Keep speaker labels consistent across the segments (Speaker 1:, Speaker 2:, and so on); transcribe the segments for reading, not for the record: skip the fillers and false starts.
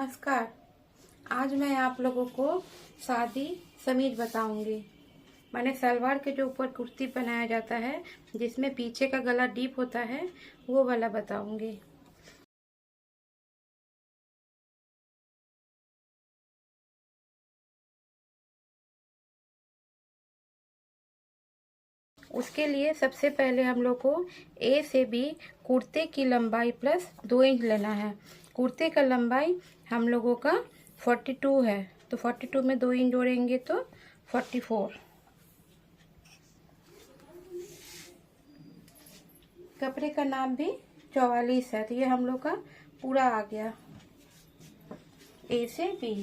Speaker 1: नमस्कार। आज मैं आप लोगों को सादी समीज बताऊंगी। मैंने सलवार के जो ऊपर कुर्ती बनाया जाता है जिसमें पीछे का गला डीप होता है वो वाला बताऊंगी। उसके लिए सबसे पहले हम लोग को ए से बी कुर्ते की लंबाई प्लस 2 इंच लेना है। कुर्ते का लंबाई हम लोगों का 42 है, तो 42 में 2 इंच जोड़ेंगे तो 44। कपड़े का नाप भी 44 है, तो ये हम लोग का पूरा आ गया ए से बी।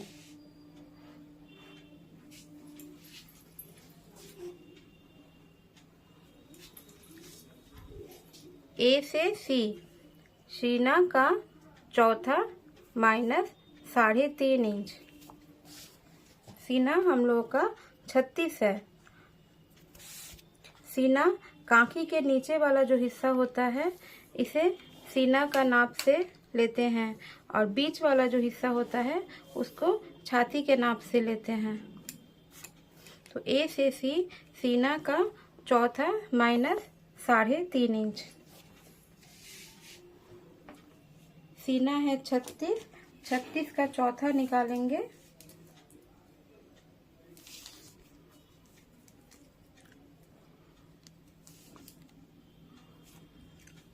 Speaker 1: ए से सी, सीना का चौथा माइनस 3.5 इंच। सीना हम लोग का 36 है। सीना कांखी के नीचे वाला जो हिस्सा होता है इसे सीना का नाप से लेते हैं और बीच वाला जो हिस्सा होता है उसको छाती के नाप से लेते हैं। तो ए से सी सीना का चौथा माइनस 3.5 इंच। सीना है 36, 36 का चौथा निकालेंगे।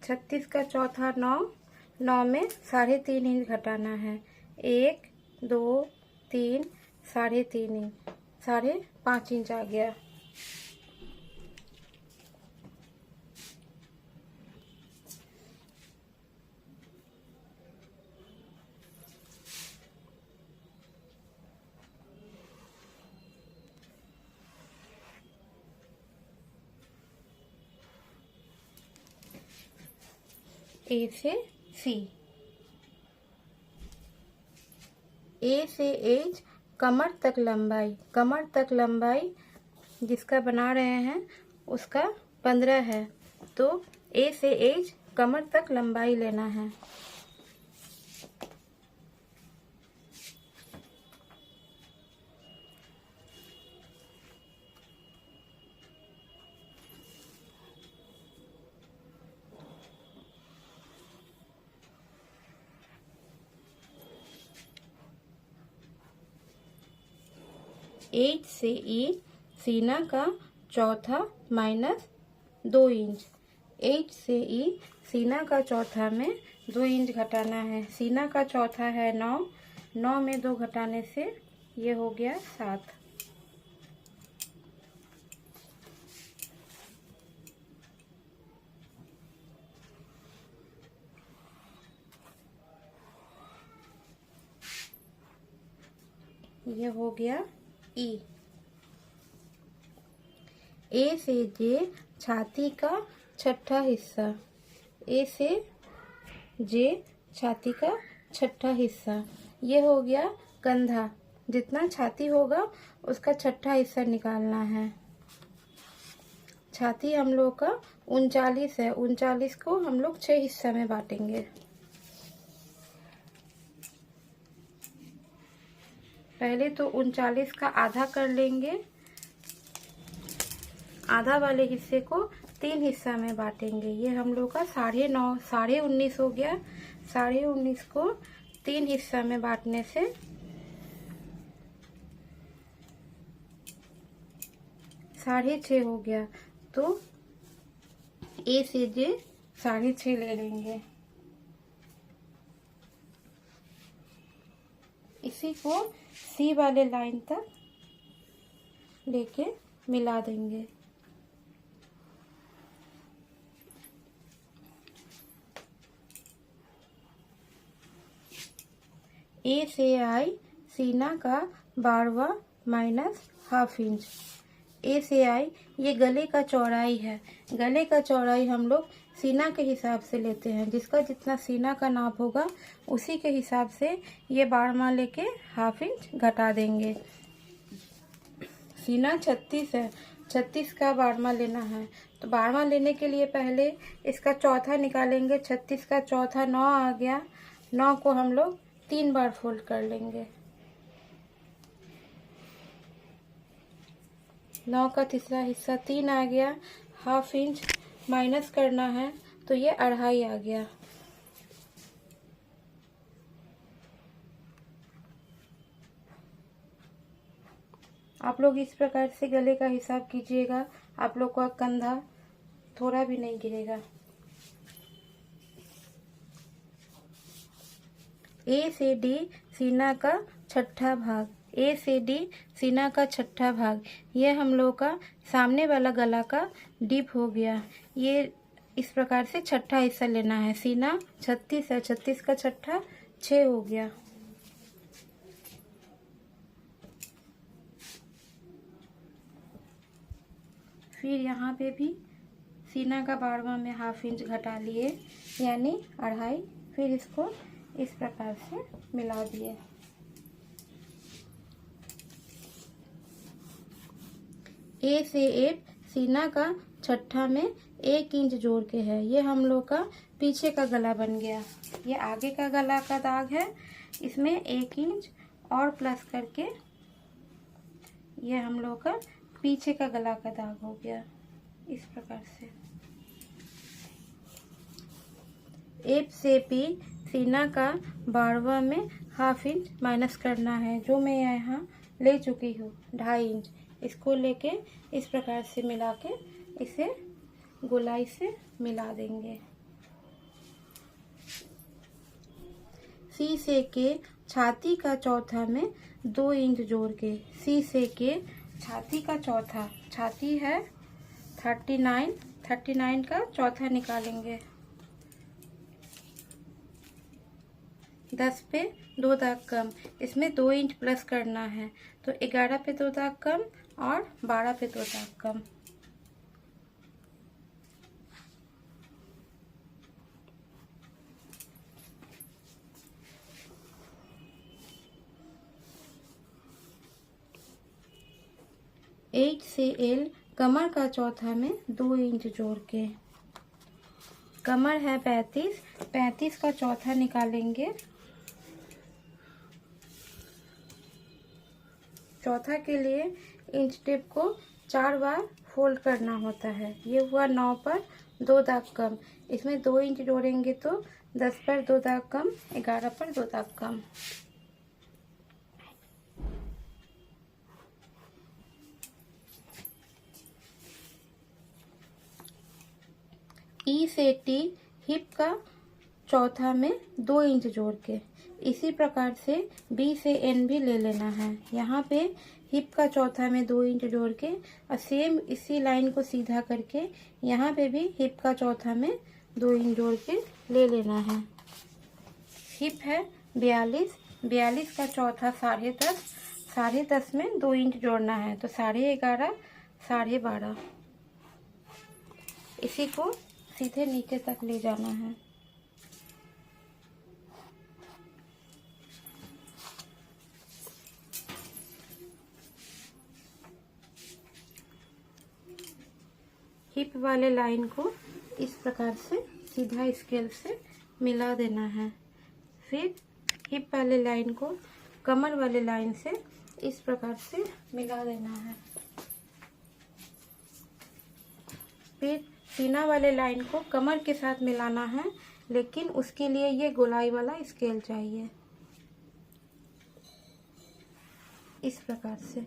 Speaker 1: छत्तीस का चौथा 9, 9 में 3.5 इंच घटाना है। 1, 2, 3, 3.5 इंच, 5.5 इंच आ गया। ए से सी, ए से एच कमर तक लंबाई, कमर तक लंबाई जिसका बना रहे हैं उसका 15 है, तो ए से एच कमर तक लंबाई लेना है। एच से ई सीना का चौथा माइनस 2 इंच। एच से ई सीना का चौथा में 2 इंच घटाना है। सीना का चौथा है 9, 9 में 2 घटाने से ये हो गया 7। ये हो गया ई। ए से जे छाती का छठा हिस्सा, ए से जे छाती का छठा हिस्सा, ये हो गया कंधा। जितना छाती होगा उसका छठा हिस्सा निकालना है। छाती हम लोग का 39 है, 39 को हम लोग 6 हिस्सा में बांटेंगे। पहले तो 39 का आधा कर लेंगे, आधा वाले हिस्से को 3 हिस्सा में बांटेंगे। ये हम लोग का 9.5, 19.5 हो गया। 19.5 को 3 हिस्सा में बांटने से 6.5 हो गया, तो ए से जे 6.5 ले लेंगे। इसी को सी वाले लाइन तक लेके मिला देंगे। ए से आई सीना का 12वां माइनस ½ इंच। ए से आई ये गले का चौड़ाई है। गले का चौड़ाई हम लोग सीना के हिसाब से लेते हैं। जिसका जितना सीना का नाप होगा उसी के हिसाब से ये 12वां लेके ½ इंच घटा देंगे। सीना 36 है, 36 का 12वां लेना है, तो 12वां लेने के लिए पहले इसका चौथा निकालेंगे। 36 का चौथा 9 आ गया। 9 को हम लोग 3 बार फोल्ड कर लेंगे। 9 का तीसरा हिस्सा 3 आ गया, ½ इंच माइनस करना है तो ये 2.5 आ गया। आप लोग इस प्रकार से गले का हिसाब कीजिएगा, आप लोग का कंधा थोड़ा भी नहीं गिरेगा। ए से डी सीना का छठा भाग, ए से डी सीना का छठा भाग, ये हम लोग का सामने वाला गला का डीप हो गया। ये इस प्रकार से छठा हिस्सा लेना है। सीना 36 है, 36 का छठा 6 हो गया। फिर यहाँ पे भी सीना का 12वां में ½ इंच घटा लिए, यानी 2.5। फिर इसको इस प्रकार से मिला दिए। ए से 8 सीना का छठा में 1 इंच जोड़ के है। ये हम लोग का पीछे का गला बन गया। ये आगे का गला का दाग है, इसमें 1 इंच और प्लस करके ये हम लोग का पीछे का गला का दाग हो गया इस प्रकार से। एफ से पी सीना का 12वां में ½ इंच माइनस करना है, जो मैं यहाँ ले चुकी हूँ 2.5 इंच। इसको लेके इस प्रकार से मिला के इसे गोलाई से मिला देंगे। सी से के छाती का चौथा में 2 इंच जोड़ के, सी से के छाती का चौथा, छाती है 39 का चौथा निकालेंगे। 10 पे 2 दाग कम, इसमें 2 इंच प्लस करना है तो 11 पे 2 दाग कम और 12 पे 2 दाग कम। एच से एल कमर का चौथा में 2 इंच जोड़ के, कमर है 35 का चौथा निकालेंगे। चौथा के लिए इंच टेप को 4 बार फोल्ड करना होता है। ये हुआ 9 पर 2 दाग कम, इसमें 2 इंच जोड़ेंगे तो 10 पर 2 दाग कम, 11 पर 2 दाग कम। ई से टी हिप का चौथा में 2 इंच जोड़ के, इसी प्रकार से बी से एन भी ले लेना है। यहाँ पे हिप का चौथा में 2 इंच जोड़ के और सेम इसी लाइन को सीधा करके यहाँ पे भी हिप का चौथा में 2 इंच जोड़ के ले लेना है। हिप है 42 का चौथा 10.5 में 2 इंच जोड़ना है तो 11.5, 12.5। इसी को सीधे नीचे तक ले जाना है। हिप वाले लाइन को इस प्रकार से सीधा स्केल से मिला देना है। फिर हिप वाले लाइन को कमर वाले लाइन से इस प्रकार से मिला देना है। फिर सीना वाले लाइन को कमर के साथ मिलाना है, लेकिन उसके लिए ये गोलाई वाला स्केल चाहिए इस प्रकार से।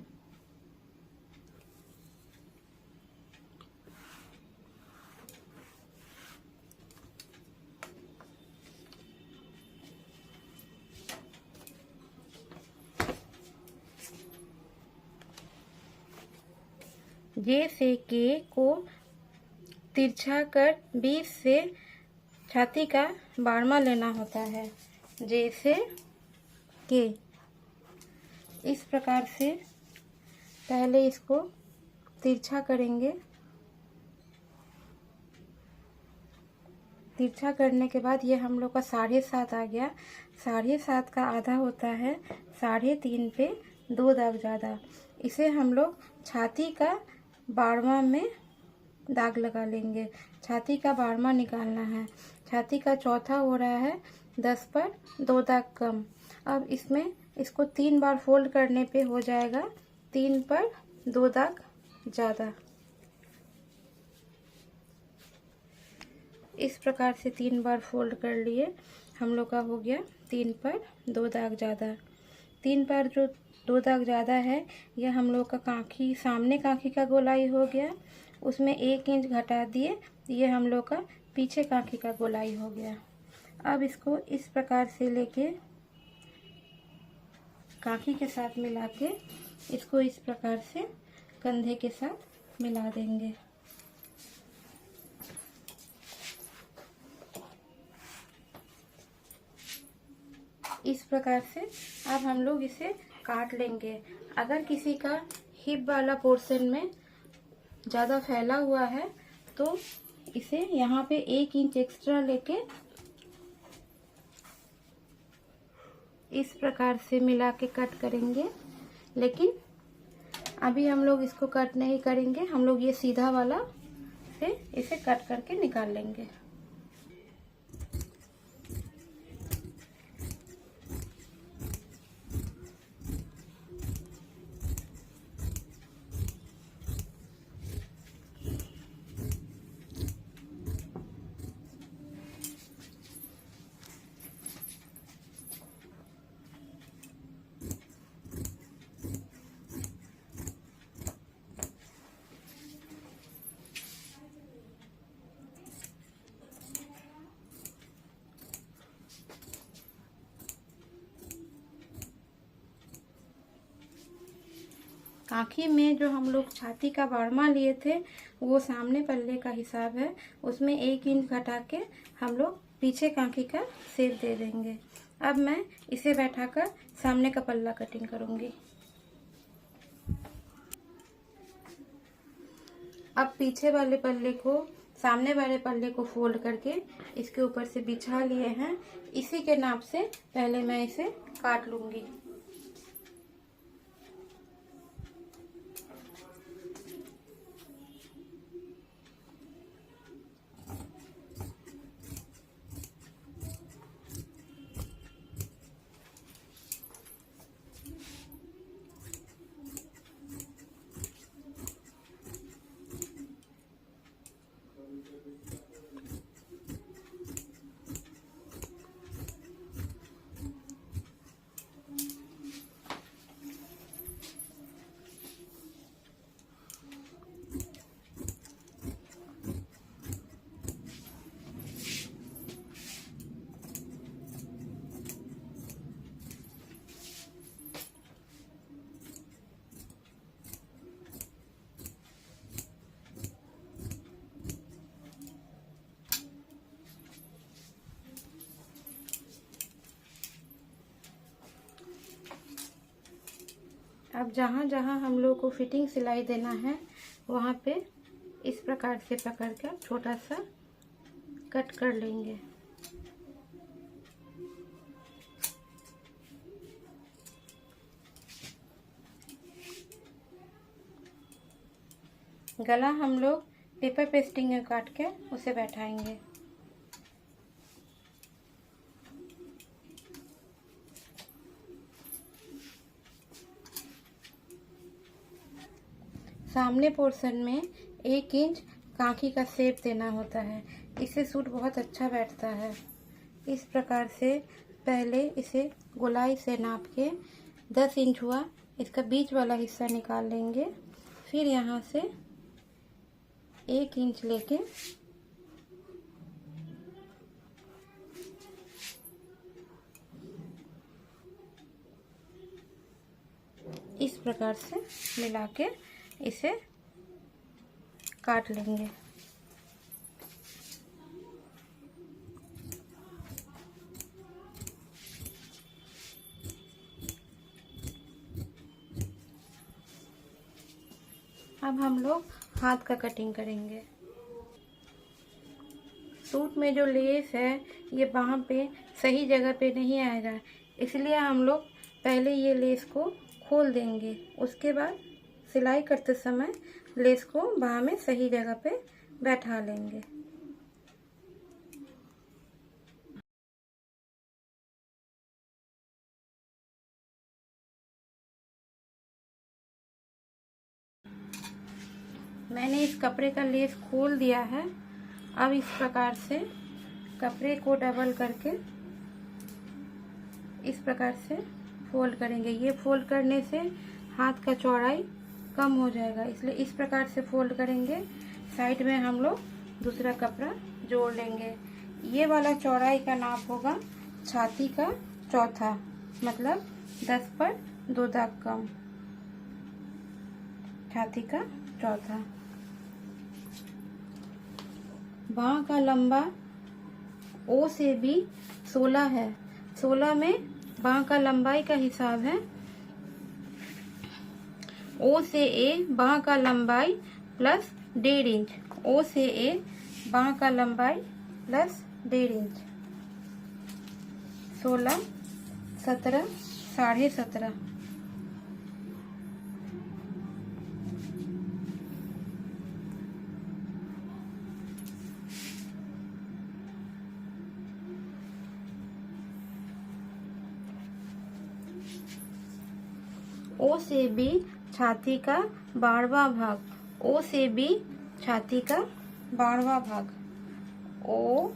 Speaker 1: जे से के को तिरछा कर 20 से छाती का 12वां लेना होता है। जैसे के इस प्रकार से पहले इसको तिरछा करेंगे। तिरछा करने के बाद ये हम लोग का 7.5 आ गया। 7.5 का आधा होता है 3.5 पे 2 दाग ज़्यादा। इसे हम लोग छाती का 12वां में दाग लगा लेंगे। छाती का 12वां निकालना है। छाती का चौथा हो रहा है 10 पर 2 दाग कम अब इसमें इसको 3 बार फोल्ड करने पे हो जाएगा 3 पर 2 दाग ज़्यादा। इस प्रकार से 3 बार फोल्ड कर लिए, हम लोग का हो गया 3 पर 2 दाग ज़्यादा। 3 पर जो 2 दाग ज़्यादा है, यह हम लोग का कांखी, सामने कांखी का गोलाई हो गया। उसमें 1 इंच घटा दिए, ये हम लोग का पीछे कांखी का गोलाई हो गया। अब इसको इस प्रकार से लेके कांखी के साथ मिला के इसको इस प्रकार से कंधे के साथ मिला देंगे। इस प्रकार से अब हम लोग इसे काट लेंगे। अगर किसी का हिप वाला पोर्शन में ज़्यादा फैला हुआ है तो इसे यहाँ पे 1 इंच एक्स्ट्रा लेके इस प्रकार से मिला के कट करेंगे। लेकिन अभी हम लोग इसको कट नहीं करेंगे, हम लोग ये सीधा वाला से इसे कट करके निकाल लेंगे। कांखी में जो हम लोग छाती का बारहवां लिए थे वो सामने पल्ले का हिसाब है, उसमें 1 इंच घटा के हम लोग पीछे कांखी का शेप दे देंगे। अब मैं इसे बैठाकर सामने का पल्ला कटिंग करूंगी। अब पीछे वाले पल्ले को सामने वाले पल्ले को फोल्ड करके इसके ऊपर से बिछा लिए हैं। इसी के नाप से पहले मैं इसे काट लूंगी। अब जहाँ जहाँ हम लोग को फिटिंग सिलाई देना है वहाँ पे इस प्रकार से पकड़ कर छोटा सा कट कर लेंगे। गला हम लोग पेपर पेस्टिंग में काट के उसे बैठाएंगे। सामने पोर्शन में 1 इंच कांखी का शेप देना होता है, इससे सूट बहुत अच्छा बैठता है। इस प्रकार से पहले इसे गोलाई से नाप के 10 इंच हुआ, इसका बीच वाला हिस्सा निकाल लेंगे। फिर यहाँ से 1 इंच लेके इस प्रकार से मिला के इसे काट लेंगे। अब हम लोग हाथ का कटिंग करेंगे। सूट में जो लेस है ये बाह पे सही जगह पे नहीं आएगा, इसलिए हम लोग पहले ये लेस को खोल देंगे। उसके बाद सिलाई करते समय लेस को बाह में सही जगह पे बैठा लेंगे। मैंने इस कपड़े का लेस खोल दिया है। अब इस प्रकार से कपड़े को डबल करके इस प्रकार से फोल्ड करेंगे। ये फोल्ड करने से हाथ का चौड़ाई कम हो जाएगा, इसलिए इस प्रकार से फोल्ड करेंगे। साइड में हम लोग दूसरा कपड़ा जोड़ लेंगे। ये वाला चौड़ाई का नाप होगा छाती का चौथा, मतलब 10 पर 2 दाग कम, छाती का चौथा। बाँह का लंबा ओ से बी 16 है। 16 में बाँह का लंबाई का हिसाब है ओ से ए बाँह का लंबाई प्लस 1.5 इंच। ओ से ए बाँह का लंबाई प्लस 1.5 इंच। 16, 17, 17.5। ओ से बी छाती का 12वां भाग। ओ से बी छाती का 12वां भाग। ओ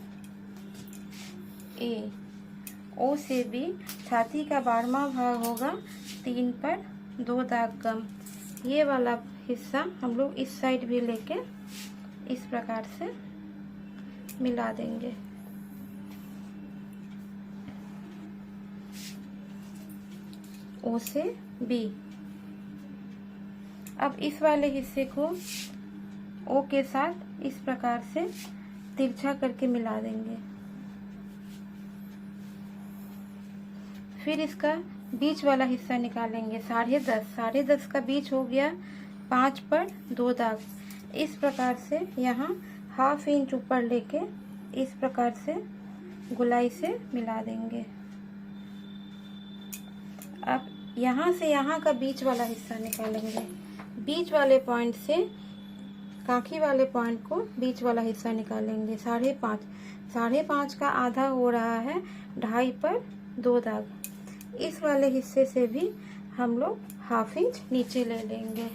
Speaker 1: ए। ओ से बी छाती का 12वां भाग होगा 3 पर 2 दाग कम। ये वाला हिस्सा हम लोग इस साइड भी लेके इस प्रकार से मिला देंगे। ओ से बी। अब इस वाले हिस्से को ओ के साथ इस प्रकार से तिरछा करके मिला देंगे। फिर इसका बीच वाला हिस्सा निकालेंगे। 10.5 का बीच हो गया 5 पर 2 दाग। इस प्रकार से यहाँ 1/2 इंच ऊपर लेके इस प्रकार से गोलाई से मिला देंगे। अब यहाँ से यहाँ का बीच वाला हिस्सा निकालेंगे। बीच वाले पॉइंट से काखी वाले पॉइंट को बीच वाला हिस्सा निकालेंगे। 5.5। 5.5 का आधा हो रहा है 2.5 पर 2 दाग। इस वाले हिस्से से भी हम लोग 1/2 इंच नीचे ले लेंगे।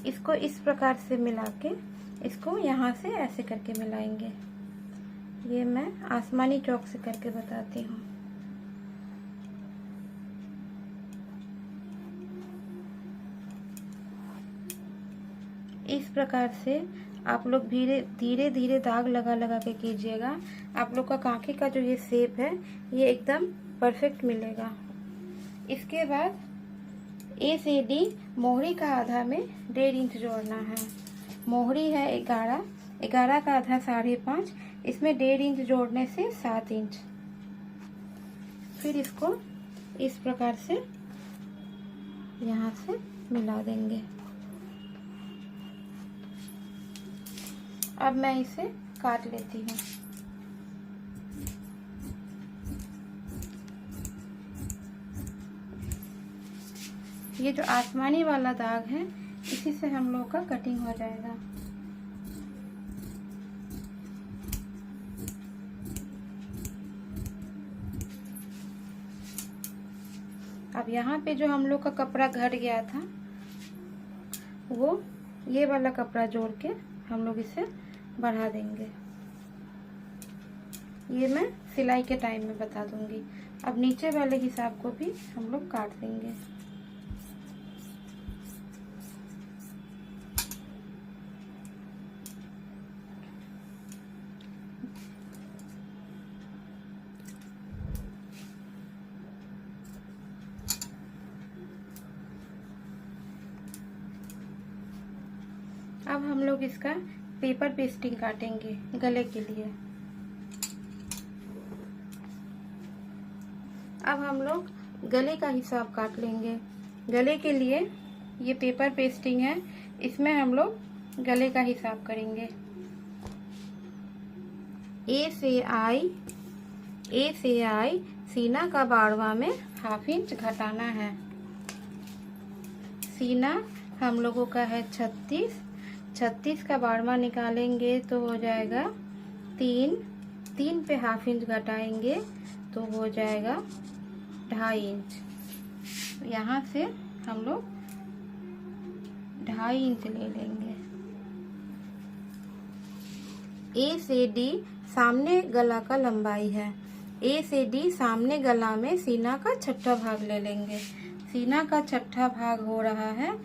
Speaker 1: इसको इस प्रकार से मिला के इसको यहाँ से ऐसे करके मिलाएंगे। ये मैं आसमानी चौक से करके बताती हूँ। इस प्रकार से आप लोग धीरे धीरे दाग लगा लगा के कीजिएगा। आप लोग का कांखे का जो ये शेप है ये एकदम परफेक्ट मिलेगा। इसके बाद ए से डी मोहरी का आधा में 1.5 इंच जोड़ना है। मोहरी है 11 का आधा 5.5, इसमें 1.5 इंच जोड़ने से 7 इंच। फिर इसको इस प्रकार से यहाँ से मिला देंगे। अब मैं इसे काट लेती हूँ। ये जो आसमानी वाला दाग है इसी से हम लोग का कटिंग हो जाएगा। अब यहाँ पे जो हम लोग का कपड़ा घट गया था वो ये वाला कपड़ा जोड़ के हम लोग इसे बढ़ा देंगे। ये मैं सिलाई के टाइम में बता दूंगी। अब नीचे वाले हिसाब को भी हम लोग काट देंगे। अब हम लोग इसका पेपर पेस्टिंग काटेंगे गले के लिए। अब हम लोग गले का हिसाब काट लेंगे। गले के लिए ये पेपर पेस्टिंग है, इसमें हम लोग गले का हिसाब करेंगे। ए से आई सीना का 12वां में 1/2 इंच घटाना है। सीना हम लोगों का है 36 का 12वां निकालेंगे तो हो जाएगा 3 पे 1/2 इंच घटाएंगे तो हो जाएगा 2.5 इंच। यहाँ से हम लोग 2.5 इंच ले लेंगे। ए से डी सामने गला का लंबाई है। ए से डी सामने गला में सीना का छठा भाग ले लेंगे। सीना का छठा भाग हो रहा है,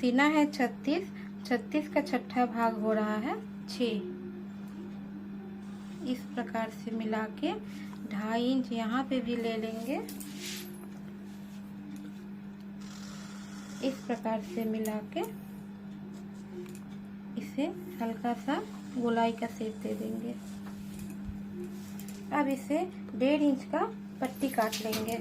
Speaker 1: सीना है 36, 36 का छठा भाग हो रहा है 6। इस प्रकार से मिला के 2.5 इंच यहाँ पे भी ले लेंगे। इस प्रकार से मिला के इसे हल्का सा गोलाई का शेप दे देंगे। अब इसे 1.5 इंच का पट्टी काट लेंगे।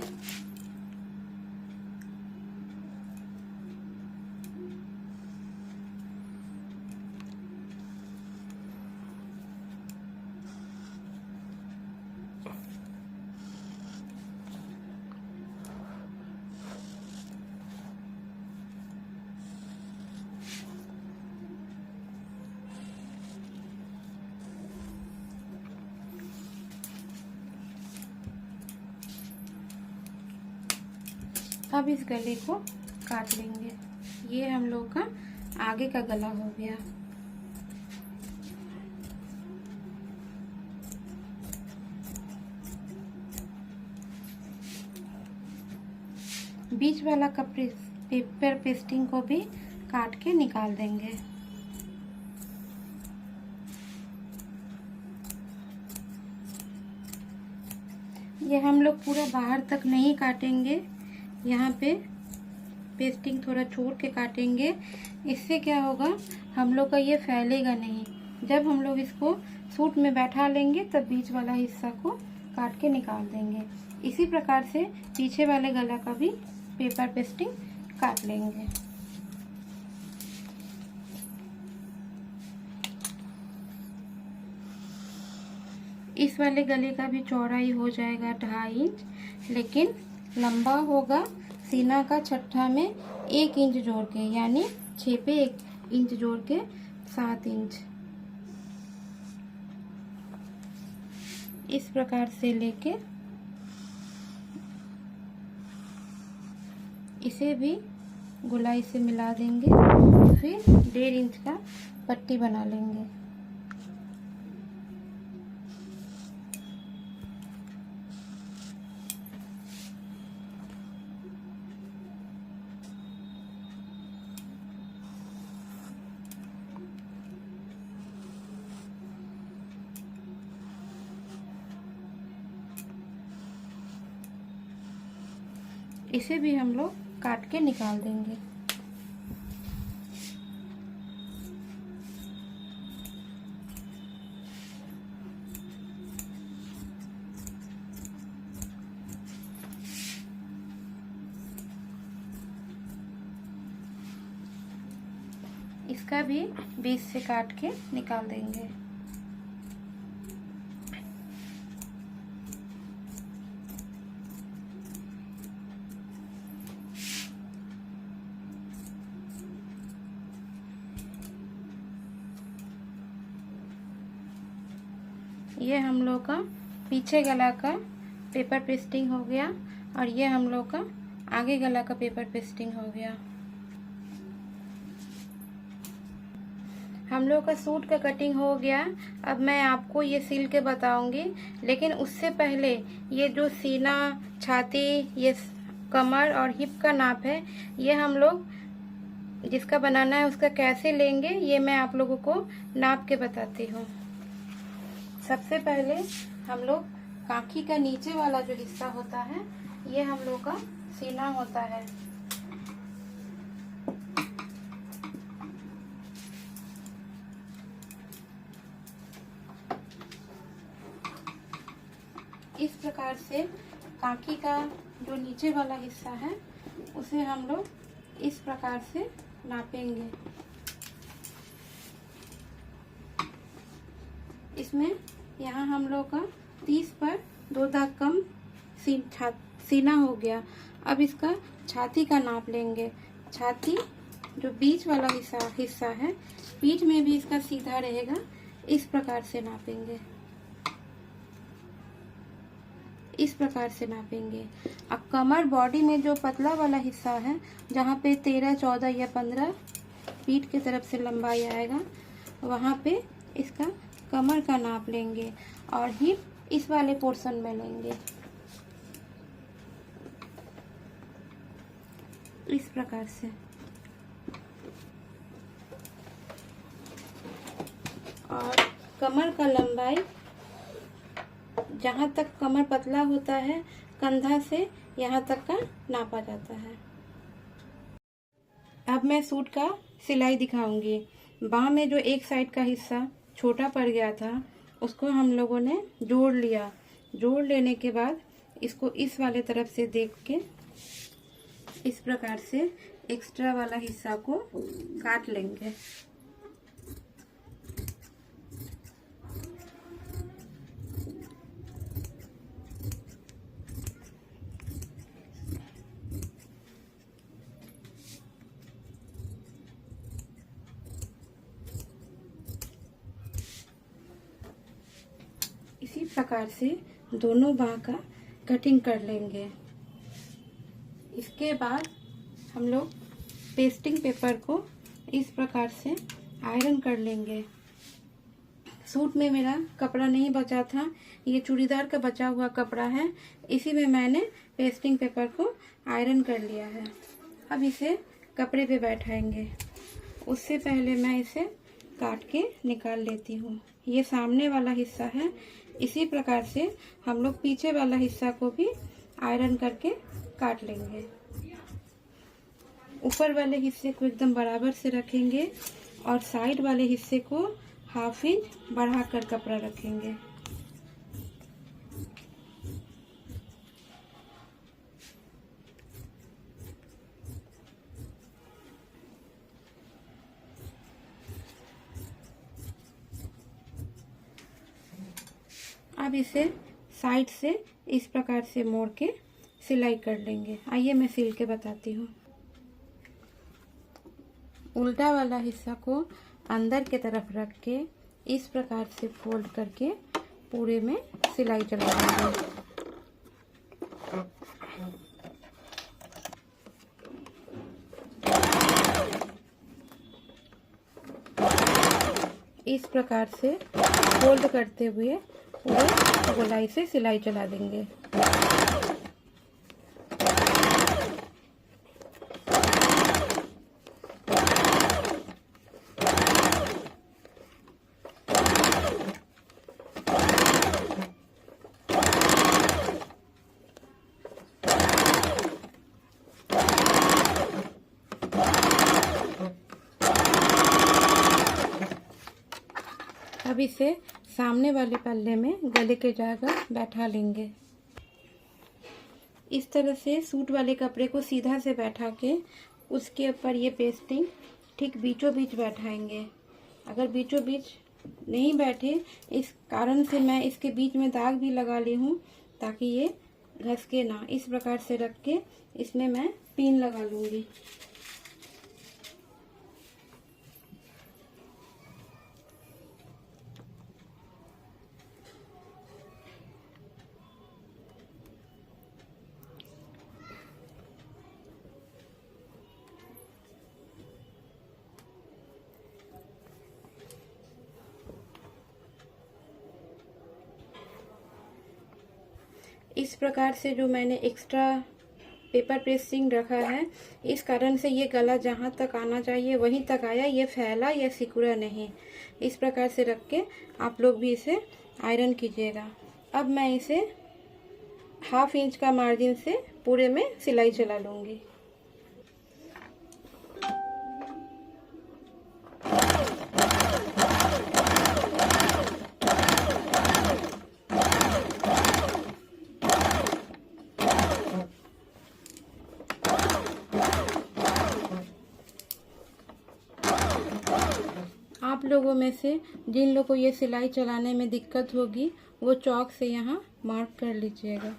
Speaker 1: अब इस गले को काट लेंगे। ये हम लोग का आगे का गला हो गया। बीच वाला का पेपर पेस्टिंग को भी काट के निकाल देंगे। ये हम लोग पूरा बाहर तक नहीं काटेंगे, यहाँ पे पेस्टिंग थोड़ा छोड़ के काटेंगे। इससे क्या होगा, हम लोग का ये फैलेगा नहीं। जब हम लोग इसको सूट में बैठा लेंगे तब बीच वाला हिस्सा को काट के निकाल देंगे। इसी प्रकार से पीछे वाले गला का भी पेपर पेस्टिंग काट लेंगे। इस वाले गले का भी चौड़ाई हो जाएगा 2.5 इंच, लेकिन लंबा होगा सीना का छठा में 1 इंच जोड़ के, यानी 6 पे 1 इंच जोड़ के 7 इंच। इस प्रकार से लेके इसे भी गोलाई से मिला देंगे। फिर 1.5 इंच का पट्टी बना लेंगे। इसे भी हम लोग काट के निकाल देंगे। इसका भी बीच से काट के निकाल देंगे। ये हम लोग का पीछे गला का पेपर पेस्टिंग हो गया और ये हम लोग का आगे गला का पेपर पेस्टिंग हो गया। हम लोग का सूट का कटिंग हो गया। अब मैं आपको ये सिल के बताऊंगी, लेकिन उससे पहले ये जो सीना, छाती, ये कमर और हिप का नाप है, ये हम लोग जिसका बनाना है उसका कैसे लेंगे ये मैं आप लोगों को नाप के बताती हूँ। सबसे पहले हम लोग कांखी का नीचे वाला जो हिस्सा होता है, ये हम लोग का सीना होता है। इस प्रकार से कांखी का जो नीचे वाला हिस्सा है उसे हम लोग इस प्रकार से नापेंगे। इसमें यहाँ हम लोग का 30 पर 2 दाग कम सीना हो गया। अब इसका छाती का नाप लेंगे। छाती जो बीच वाला हिस्सा है, पीठ में भी इसका सीधा रहेगा। इस प्रकार से नापेंगे, इस प्रकार से नापेंगे। अब कमर बॉडी में जो पतला वाला हिस्सा है, जहाँ पे 13, 14 या 15 पीठ की तरफ से लंबाई आएगा, वहाँ पे इसका कमर का नाप लेंगे और हिप इस वाले पोर्शन में लेंगे, इस प्रकार से। और कमर का लंबाई, जहाँ तक कमर पतला होता है कंधा से यहाँ तक का नापा जाता है। अब मैं सूट का सिलाई दिखाऊंगी। बाँह में जो एक साइड का हिस्सा छोटा पड़ गया था उसको हम लोगों ने जोड़ लिया। जोड़ लेने के बाद इसको इस वाले तरफ से देख के इस प्रकार से एक्स्ट्रा वाला हिस्सा को काट लेंगे। इसी प्रकार से दोनों बाँह का कटिंग कर लेंगे। इसके बाद हम लोग पेस्टिंग पेपर को इस प्रकार से आयरन कर लेंगे। सूट में मेरा कपड़ा नहीं बचा था, ये चूड़ीदार का बचा हुआ कपड़ा है, इसी में मैंने पेस्टिंग पेपर को आयरन कर लिया है। अब इसे कपड़े पे बैठाएंगे। उससे पहले मैं इसे काट के निकाल लेती हूँ। ये सामने वाला हिस्सा है। इसी प्रकार से हम लोग पीछे वाला हिस्सा को भी आयरन करके काट लेंगे। ऊपर वाले हिस्से को एकदम बराबर से रखेंगे और साइड वाले हिस्से को ½ इंच बढ़ाकर कपड़ा रखेंगे। अब इसे साइड से इस प्रकार से मोड़ के सिलाई कर लेंगे। आइए मैं सिल के बताती हूँ। उल्टा वाला हिस्सा को अंदर के तरफ रख के इस प्रकार से फोल्ड करके पूरे में सिलाई चला देंगे। इस प्रकार से फोल्ड करते हुए पूरे गोलाई से सिलाई चला देंगे। अब इसे सामने वाले पल्ले में गले के जगह बैठा लेंगे। इस तरह से सूट वाले कपड़े को सीधा से बैठा के उसके ऊपर ये पेस्टिंग ठीक बीचों बीच बैठाएंगे। अगर बीचों बीच नहीं बैठे, इस कारण से मैं इसके बीच में दाग भी लगा ली हूँ ताकि ये घसके ना। इस प्रकार से रख के इसमें मैं पिन लगा लूँगी। इस प्रकार से जो मैंने एक्स्ट्रा पेपर पेस्टिंग रखा है, इस कारण से ये गला जहाँ तक आना चाहिए वहीं तक आया, ये फैला या सिकुड़ा नहीं। इस प्रकार से रख के आप लोग भी इसे आयरन कीजिएगा। अब मैं इसे ½ इंच का मार्जिन से पूरे में सिलाई चला लूँगी। आप लोगों में से जिन लोगों को ये सिलाई चलाने में दिक्कत होगी वो चौक से यहाँ मार्क कर लीजिएगा।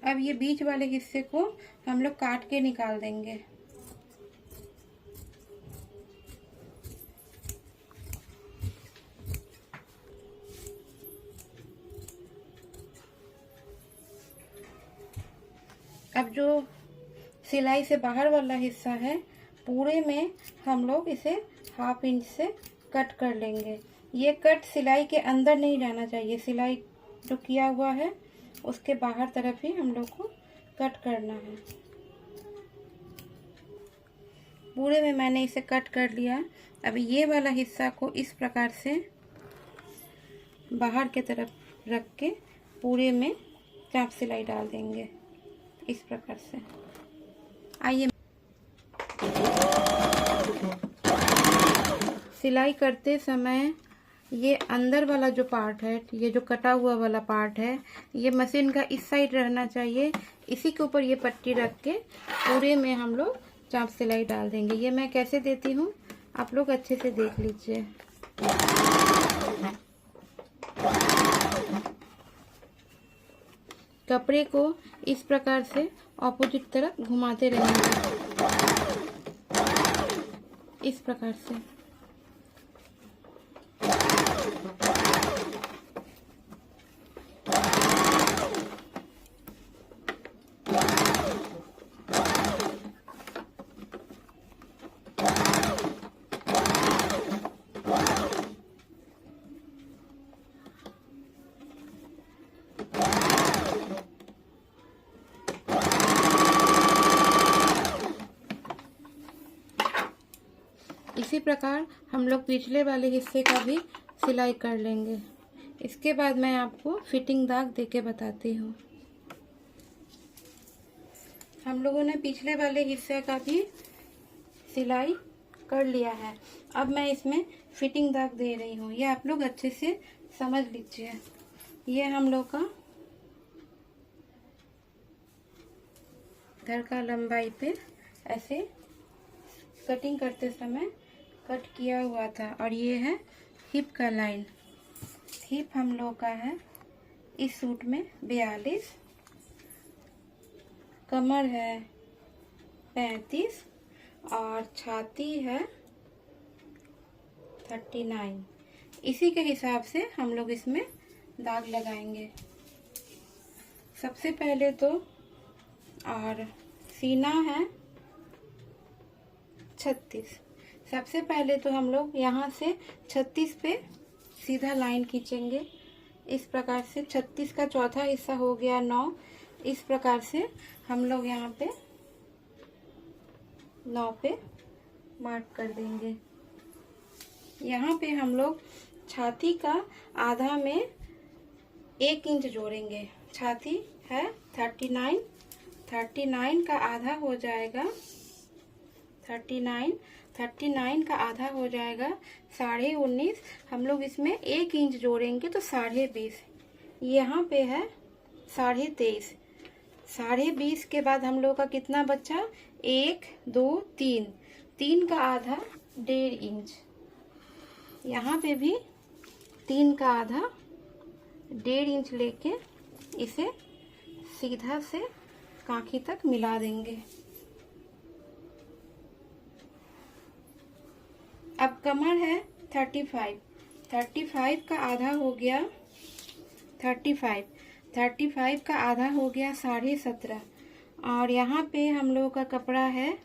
Speaker 1: अब अब ये बीच वाले हिस्से को हम लोग काट के निकाल देंगे। अब जो सिलाई से बाहर वाला हिस्सा है पूरे में हम लोग इसे 1/2 इंच से कट कर लेंगे। ये कट सिलाई के अंदर नहीं जाना चाहिए, सिलाई जो किया हुआ है उसके बाहर तरफ ही हम लोग को कट करना है। पूरे में मैंने इसे कट कर लिया। अब ये वाला हिस्सा को इस प्रकार से बाहर के तरफ रख के पूरे में चाप सिलाई डाल देंगे इस प्रकार से। आइए, सिलाई करते समय ये अंदर वाला जो पार्ट है, ये जो कटा हुआ वाला पार्ट है, ये मशीन का इस साइड रहना चाहिए। इसी के ऊपर ये पट्टी रख के पूरे में हम लोग चाप सिलाई डाल देंगे। ये मैं कैसे देती हूँ आप लोग अच्छे से देख लीजिए। कपड़े को इस प्रकार से ऑपोजिट तरफ घुमाते रहेंगे इस प्रकार से। इसी प्रकार हम लोग पिछले वाले हिस्से का भी सिलाई कर लेंगे। इसके बाद मैं आपको फिटिंग दाग देके बताती हूँ। हम लोगों ने पिछले वाले हिस्से का भी सिलाई कर लिया है। अब मैं इसमें फिटिंग दाग दे रही हूँ, ये आप लोग अच्छे से समझ लीजिए। ये हम लोग का धड़ का लंबाई पे ऐसे कटिंग करते समय कट किया हुआ था, और ये है हिप का लाइन। हिप हम लोग का है इस सूट में 42, कमर है 35 और छाती है 39। इसी के हिसाब से हम लोग इसमें दाग लगाएंगे। सबसे पहले तो और सीना है 36। सबसे पहले तो हम लोग यहाँ से 36 पे सीधा लाइन खींचेंगे इस प्रकार से। 36 का चौथा हिस्सा हो गया 9। इस प्रकार से हम लोग यहाँ पे 9 पे मार्क कर देंगे। यहाँ पे हम लोग छाती का आधा में 1 इंच जोड़ेंगे। छाती है 39, 39 का आधा हो जाएगा 39 का आधा हो जाएगा 19.5। हम लोग इसमें 1 इंच जोड़ेंगे तो 20.5। यहाँ पे है 23.5। 20.5 के बाद हम लोग का कितना बचा? 1 2 3। 3 का आधा 1.5 इंच। यहाँ पे भी 3 का आधा 1.5 इंच लेके इसे सीधा से कांखी तक मिला देंगे। अब कमर है 35। 35 का आधा हो गया 35 का आधा हो गया 17.5। और यहाँ पे हम लोगों का कपड़ा है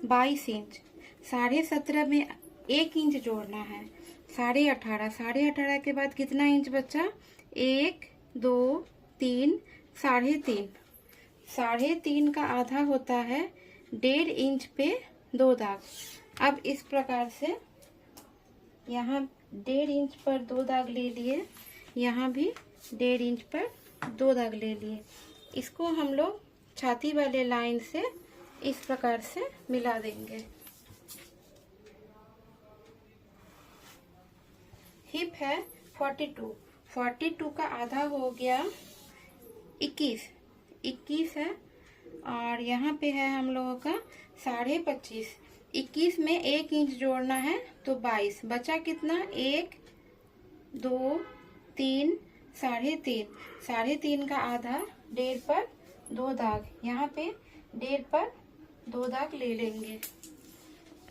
Speaker 1: 22 इंच। 17.5 में 1 इंच जोड़ना है। 18.5। 18.5 के बाद कितना इंच बचा? 1 2 3 3.5। 3.5 का आधा होता है 1.5 इंच पे 2 दाग। अब इस प्रकार से यहाँ 1.5 इंच पर 2 दाग ले लिए, यहाँ भी 1.5 इंच पर 2 दाग ले लिए। इसको हम लोग छाती वाले लाइन से इस प्रकार से मिला देंगे। हिप है 42 का आधा हो गया 21 है। और यहाँ पे है हम लोगों का 25.5। 21 में 1 इंच जोड़ना है तो 22। बचा कितना? 1 2 3 3.5। 3.5 का आधा 1.5 पर 2 दाग, यहाँ पे 1.5 पर 2 दाग ले लेंगे,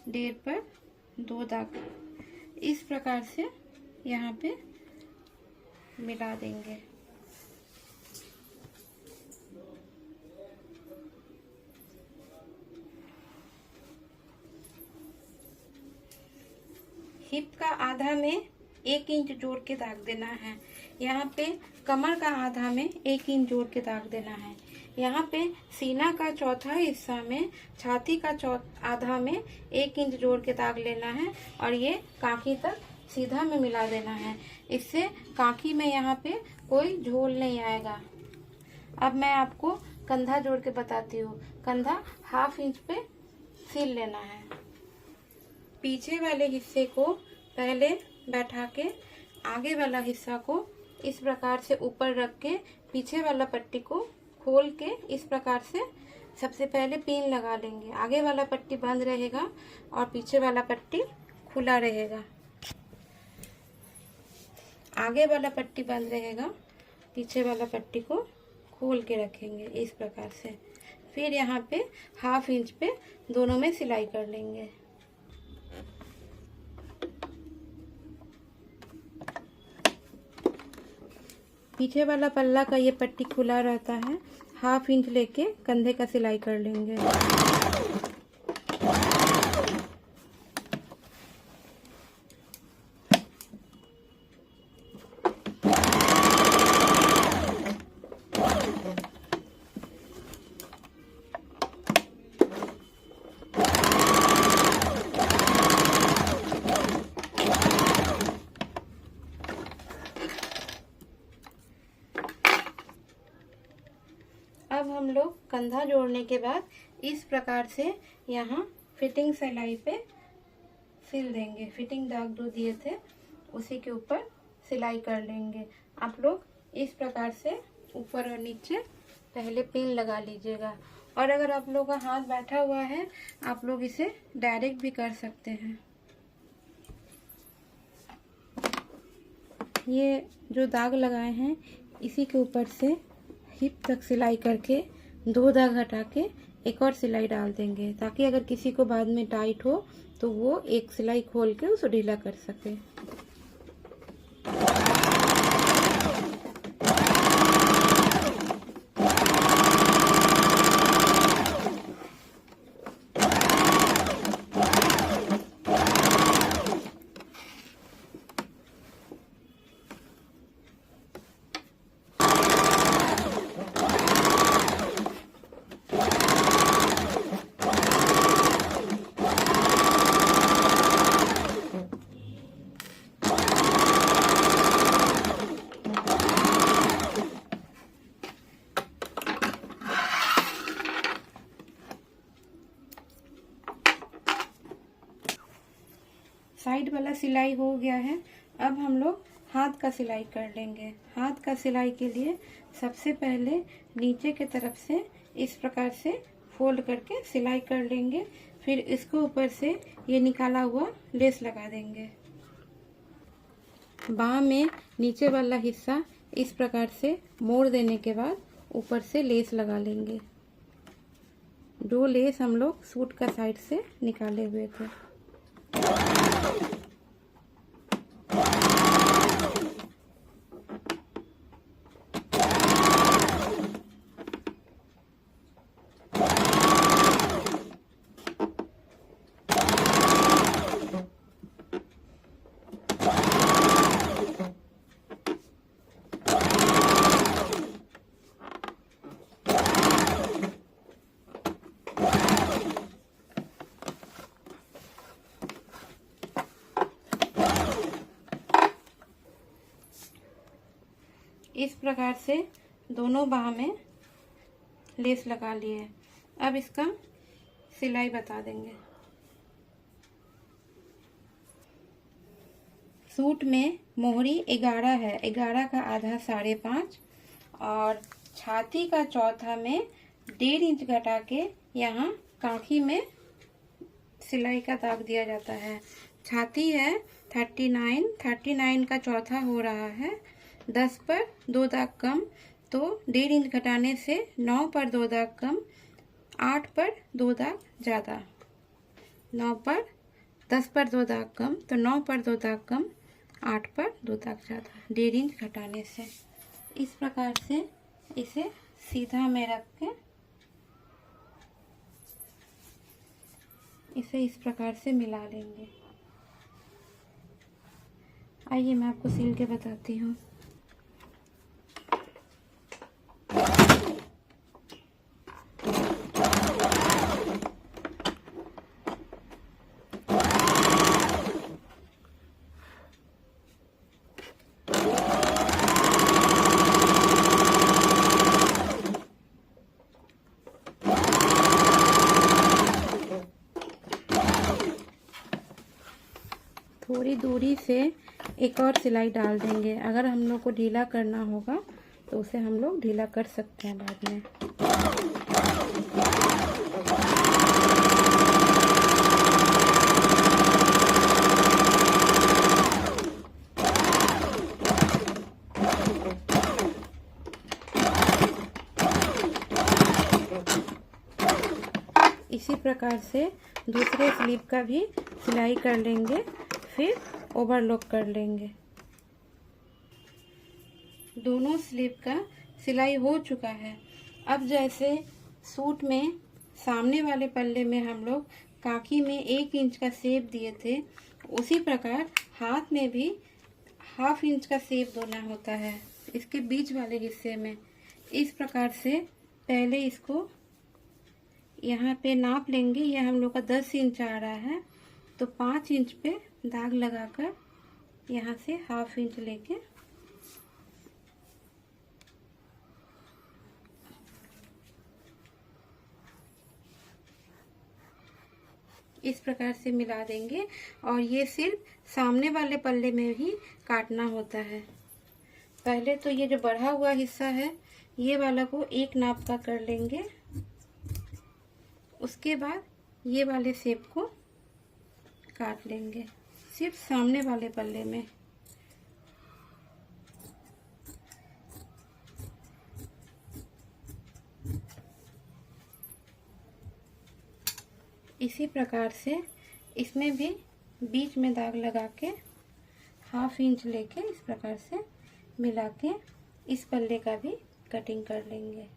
Speaker 1: 1.5 पर 2 दाग इस प्रकार से यहाँ पे मिला देंगे। हिप का आधा में 1 इंच जोड़ के दाग देना है। यहाँ पे कमर का आधा में 1 इंच जोड़ के दाग देना है। यहाँ पे सीना का चौथा हिस्सा में छाती का आधा में 1 इंच जोड़ के दाग लेना है और ये कांखी तक सीधा में मिला देना है। इससे कांखी में यहाँ पे कोई झोल नहीं आएगा। अब मैं आपको कंधा जोड़ के बताती हूँ। कंधा 1/2 इंच पे सिल लेना है। पीछे वाले हिस्से को पहले बैठा के आगे वाला हिस्सा को इस प्रकार से ऊपर रख के पीछे वाला पट्टी को खोल के इस प्रकार से सबसे पहले पिन लगा लेंगे। आगे वाला पट्टी बंद रहेगा और पीछे वाला पट्टी खुला रहेगा। आगे वाला पट्टी बंद रहेगा, पीछे वाला पट्टी को खोल के रखेंगे इस प्रकार से। फिर यहाँ पे 1/2 इंच पे दोनों में सिलाई कर लेंगे। पीछे वाला पल्ला का ये पट्टी खुला रहता है। 1/2 इंच लेके कंधे का सिलाई कर लेंगे। अब हम लोग कंधा जोड़ने के बाद इस प्रकार से यहाँ फिटिंग सिलाई पे सिल देंगे। फिटिंग दाग जो दिए थे उसी के ऊपर सिलाई कर लेंगे। आप लोग इस प्रकार से ऊपर और नीचे पहले पिन लगा लीजिएगा। और अगर आप लोग का हाथ बैठा हुआ है आप लोग इसे डायरेक्ट भी कर सकते हैं। ये जो दाग लगाए हैं इसी के ऊपर से हिप तक सिलाई करके 2 दाग हटा के एक और सिलाई डाल देंगे, ताकि अगर किसी को बाद में टाइट हो तो वो एक सिलाई खोल के उसे ढीला कर सके। साइड वाला सिलाई हो गया है। अब हम लोग हाथ का सिलाई कर लेंगे। हाथ का सिलाई के लिए सबसे पहले नीचे के तरफ से इस प्रकार से फोल्ड करके सिलाई कर लेंगे। फिर इसको ऊपर से ये निकाला हुआ लेस लगा देंगे। बाँह में नीचे वाला हिस्सा इस प्रकार से मोड़ देने के बाद ऊपर से लेस लगा लेंगे। जो लेस हम लोग सूट का साइड से निकाले हुए थे। इस प्रकार से दोनों बाह में लेस लगा लिए। अब इसका सिलाई बता देंगे। सूट में मोहरी 11 है, 11 का आधा 5.5 और छाती का चौथा में 1.5 इंच घटा के यहाँ कांखी में सिलाई का दाग दिया जाता है। छाती है 39 का चौथा हो रहा है, 10 पर 2 दाग कम तो 1.5 इंच घटाने से 9 पर 2 दाग कम, 8 पर 2 दाग ज़्यादा। 9 पर 10 पर 2 दाग कम, तो 9 पर 2 दाग कम, 8 पर 2 दाग ज़्यादा 1.5 इंच घटाने से। इस प्रकार से इसे सीधा में रख के इसे इस प्रकार से मिला लेंगे। आइए मैं आपको सिल के बताती हूँ। थोड़ी दूरी से एक और सिलाई डाल देंगे। अगर हम लोग को ढीला करना होगा तो उसे हम लोग ढीला कर सकते हैं बाद में। इसी प्रकार से दूसरे स्लीव का भी सिलाई कर लेंगे, फिर ओवरलॉक कर लेंगे। दोनों स्लीव का सिलाई हो चुका है। अब जैसे सूट में सामने वाले पल्ले में हम लोग काकी में 1 इंच का शेप दिए थे, उसी प्रकार हाथ में भी 1/2 इंच का शेप देना होता है इसके बीच वाले हिस्से में। इस प्रकार से पहले इसको यहाँ पे नाप लेंगे। ये हम लोग का 10 इंच आ रहा है, तो 5 इंच पे दाग लगाकर यहाँ से 1/2 इंच लेके इस प्रकार से मिला देंगे। और ये सिर्फ सामने वाले पल्ले में ही काटना होता है। पहले तो ये जो बढ़ा हुआ हिस्सा है ये वाला को 1 नाप का कर लेंगे, उसके बाद ये वाले शेप को काट लेंगे सिर्फ सामने वाले पल्ले में। इसी प्रकार से इसमें भी बीच में दाग लगा के 1/2 इंच लेके इस प्रकार से मिला के इस पल्ले का भी कटिंग कर लेंगे।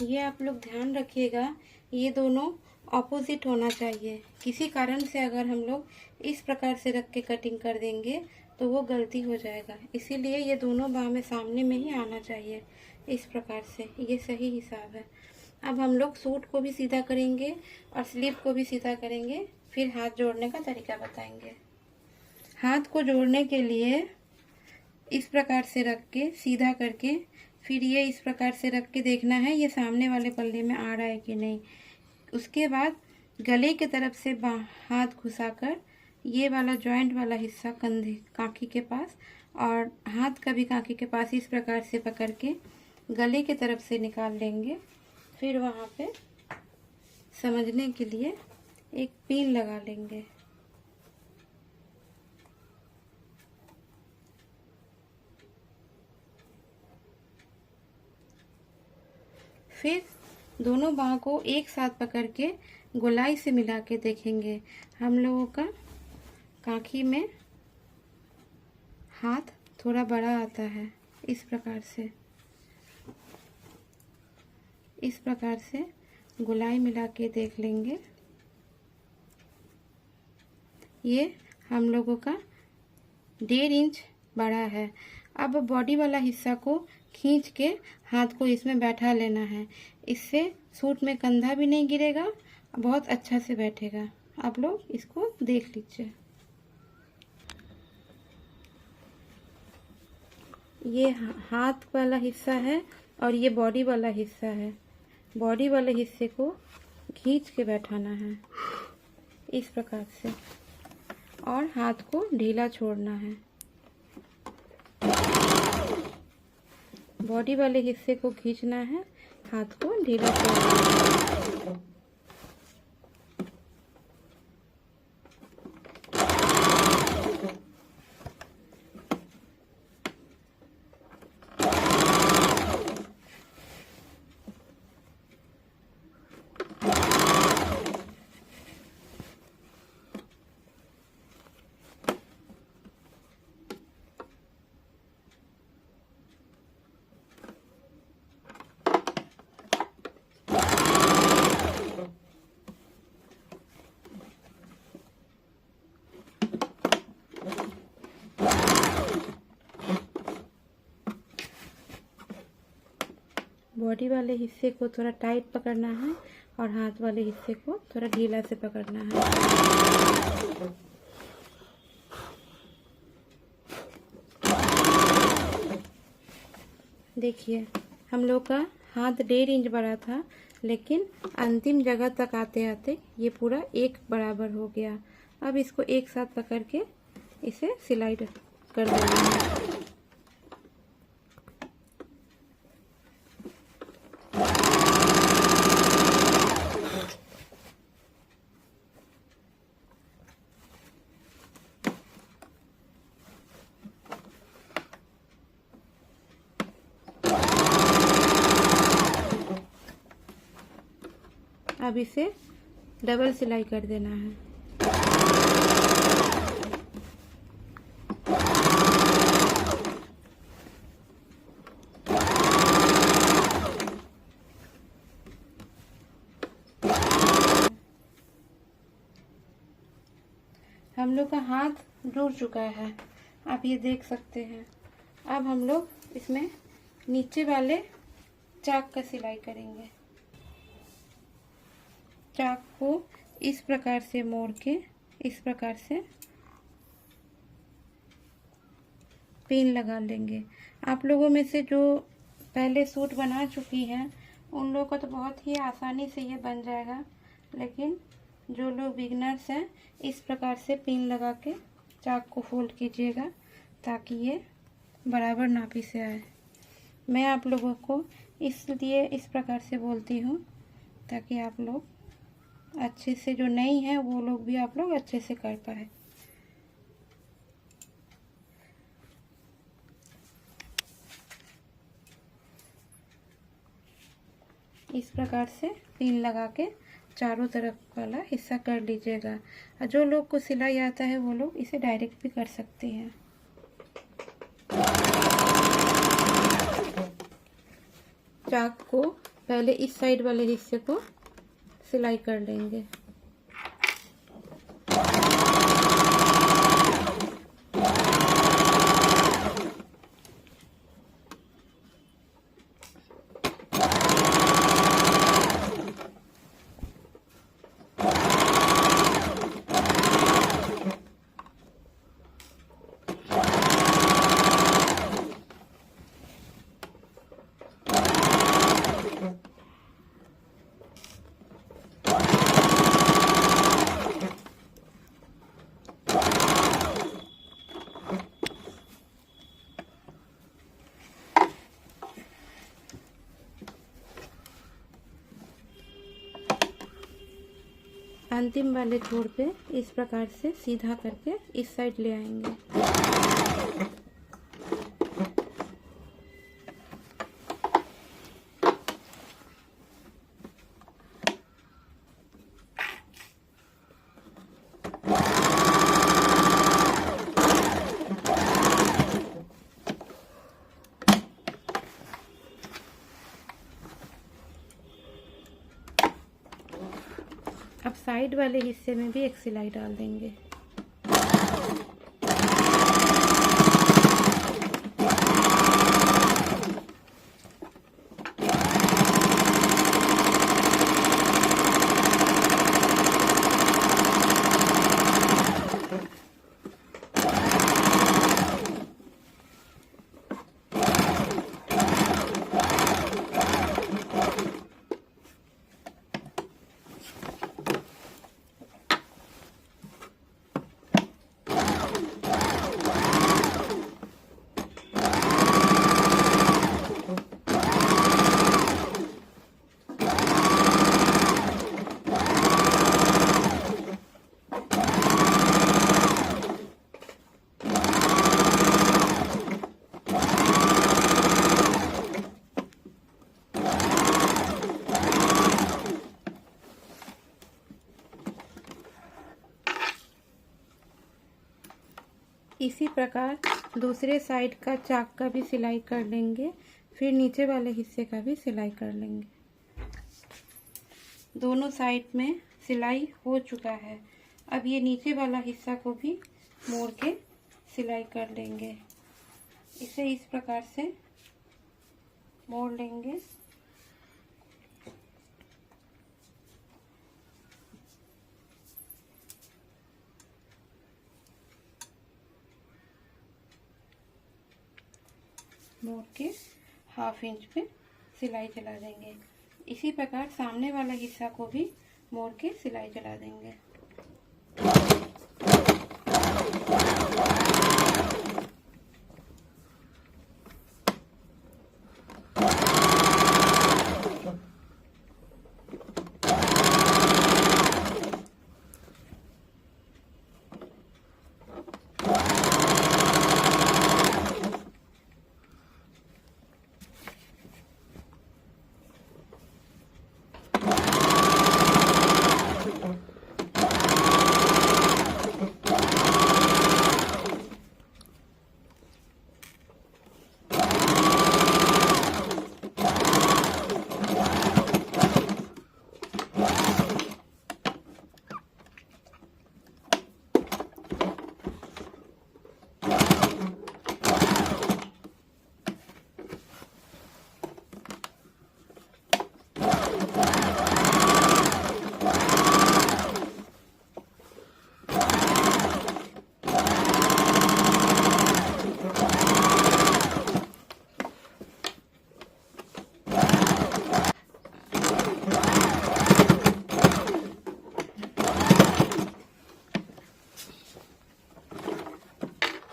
Speaker 1: ये आप लोग ध्यान रखिएगा, ये दोनों ऑपोजिट होना चाहिए। किसी कारण से अगर हम लोग इस प्रकार से रख के कटिंग कर देंगे तो वो गलती हो जाएगा। इसीलिए ये दोनों बाह में सामने में ही आना चाहिए। इस प्रकार से ये सही हिसाब है। अब हम लोग सूट को भी सीधा करेंगे और स्लीव को भी सीधा करेंगे, फिर हाथ जोड़ने का तरीका बताएंगे। हाथ को जोड़ने के लिए इस प्रकार से रख के सीधा करके फिर ये इस प्रकार से रख के देखना है ये सामने वाले पल्ले में आ रहा है कि नहीं। उसके बाद गले के तरफ से हाथ घुसाकर ये वाला जॉइंट वाला हिस्सा कंधे कांखी के पास और हाथ का भी कांखी के पास इस प्रकार से पकड़ के गले के तरफ से निकाल लेंगे। फिर वहाँ पे समझने के लिए एक पिन लगा लेंगे। फिर दोनों बाह को एक साथ पकड़ के गोलाई से मिला के देखेंगे। हम लोगों का कांखी में हाथ थोड़ा बड़ा आता है। इस प्रकार से गोलाई मिला के देख लेंगे। ये हम लोगों का 1.5 इंच बड़ा है। अब बॉडी वाला हिस्सा को खींच के हाथ को इसमें बैठा लेना है। इससे सूट में कंधा भी नहीं गिरेगा, बहुत अच्छा से बैठेगा। आप लोग इसको देख लीजिए। ये हाथ वाला हिस्सा है और ये बॉडी वाला हिस्सा है। बॉडी वाले हिस्से को खींच के बैठाना है इस प्रकार से और हाथ को ढीला छोड़ना है। बॉडी वाले हिस्से को खींचना है, हाथ को ढीला करना है। बॉडी वाले हिस्से को थोड़ा टाइट पकड़ना है और हाथ वाले हिस्से को थोड़ा ढीला से पकड़ना है। देखिए, हम लोग का हाथ 1.5 इंच बड़ा था, लेकिन अंतिम जगह तक आते आते ये पूरा एक बराबर हो गया। अब इसको एक साथ पकड़ के इसे सिलाई कर देना है। अब इसे डबल सिलाई कर देना है। हम लोग का हाथ जुड़ चुका है, आप ये देख सकते हैं। अब हम लोग इसमें नीचे वाले चाक का सिलाई करेंगे। चाक को इस प्रकार से मोड़ के इस प्रकार से पिन लगा लेंगे। आप लोगों में से जो पहले सूट बना चुकी हैं उन लोगों का तो बहुत ही आसानी से ये बन जाएगा, लेकिन जो लोग बिगनर्स हैं इस प्रकार से पिन लगा के चाक को फोल्ड कीजिएगा ताकि ये बराबर नापी से आए। मैं आप लोगों को इसलिए इस प्रकार से बोलती हूँ ताकि आप लोग अच्छे से, जो नहीं है वो लोग भी आप लोग अच्छे से कर पाए। इस प्रकार से पिन लगा के चारों तरफ वाला हिस्सा कर लीजिएगा। और जो लोग को सिलाई आता है वो लोग इसे डायरेक्ट भी कर सकते हैं। चाक को पहले इस साइड वाले हिस्से को सिलाई कर लेंगे। अंतिम वाले छोर पे इस प्रकार से सीधा करके इस साइड ले आएंगे। अब साइड वाले हिस्से में भी एक सिलाई डाल देंगे। इसी प्रकार दूसरे साइड का चाक का भी सिलाई कर लेंगे, फिर नीचे वाले हिस्से का भी सिलाई कर लेंगे। दोनों साइड में सिलाई हो चुका है। अब ये नीचे वाला हिस्सा को भी मोड़ के सिलाई कर लेंगे। इसे इस प्रकार से मोड़ लेंगे। मोड़ के 1/2 इंच पे सिलाई चला देंगे। इसी प्रकार सामने वाला हिस्सा को भी मोड़ के सिलाई चला देंगे।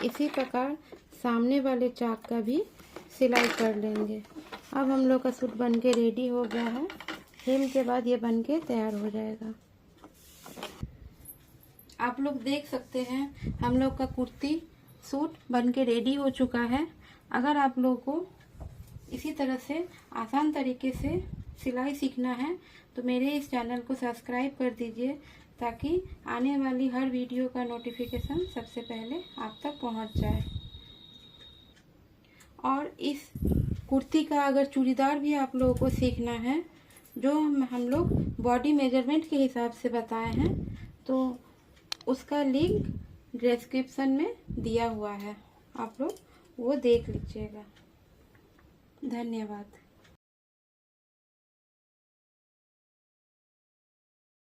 Speaker 1: इसी प्रकार सामने वाले चाक का भी सिलाई कर लेंगे। अब हम लोग का सूट बनके रेडी हो गया है। हेम के बाद ये बनके तैयार हो जाएगा। आप लोग देख सकते हैं हम लोग का कुर्ती सूट बनके रेडी हो चुका है। अगर आप लोगों को इसी तरह से आसान तरीके से सिलाई सीखना है तो मेरे इस चैनल को सब्सक्राइब कर दीजिए, ताकि आने वाली हर वीडियो का नोटिफिकेशन सबसे पहले आप तक पहुंच जाए। और इस कुर्ती का अगर चूड़ीदार भी आप लोगों को सीखना है, जो हम लोग बॉडी मेजरमेंट के हिसाब से बताए हैं, तो उसका लिंक डिस्क्रिप्शन में दिया हुआ है, आप लोग वो देख लीजिएगा। धन्यवाद।